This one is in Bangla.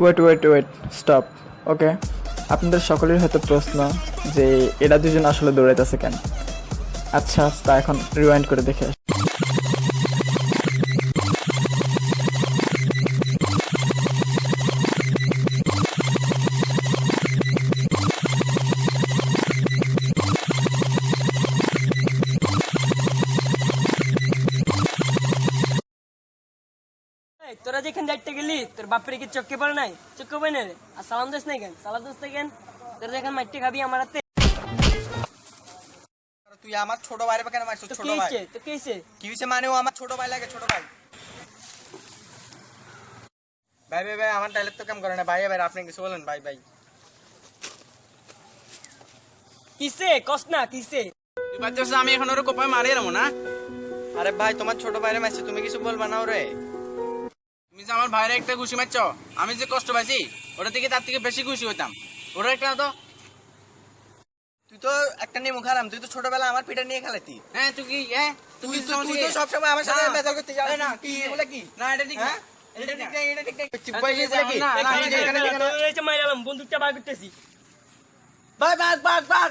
Wait wait wait stop. Okay, আপনাদের সকলের হয়তো প্রশ্ন যে এরা দুজন আসলে দৌড়াইতেছে কেন। আচ্ছা, তা এখন রিওয়াইন্ড করে দেখে আসি। তোরা যেখানে যাইতে গেলি তোর বাপের কি চোখে পড়ে নাই? চোখে পড়ে না রে। আর সালাম দিস নাই কেন? সালাম দিস নাই কেন? তোরা যেখানে মাইটে খাবি আমার হাতে। তুই আমার ছোট ভাইরে কেন মারছিস? তো ছোট কি ভাই হইছে? তো কি হইছে? কি হইছে মানে? ও আমার ছোট ভাই লাগে, ছোট ভাই। ভাই ভাই ভাই, আমার ডায়লগ তো কাম করে না। ভাই ভাই আপনি কিছু বলেন। ভাই ভাই কিসে? কস না কিসে? তুই ভাবছিস আমি এখন ওর কোপায় মারি এলাম না? আরে ভাই, তোমার ছোট ভাইরে মারছে, তুমি কিছু বলবা না ওরে? তুমি যে আমার ভাইয়ের একটা খুশি মারছ, আমি যে কষ্ট পাইছি ওটা থেকে তার থেকে বেশি খুশি হইতাম। ওরা একটা তো তুই তো একটা নিয়ে মুখ হারাম। তুই তো ছোটবেলা আমার পিঠা নিয়ে খেলাতি। হ্যাঁ তুই কি হ্যাঁ তুই তো সবসময় আমার সাথে বেজাল করতে যাস। না কি এগুলা কি? না এটা ঠিক না, হ্যাঁ? এটা ঠিক না, এটা ঠিক না। চিপ তুই ভাই যে এগুলা কি? না, না, এই যে এখানে তোরা মাইরালাম বন্দুকটা বার করতেছি। ভাই বাস বাস বাস।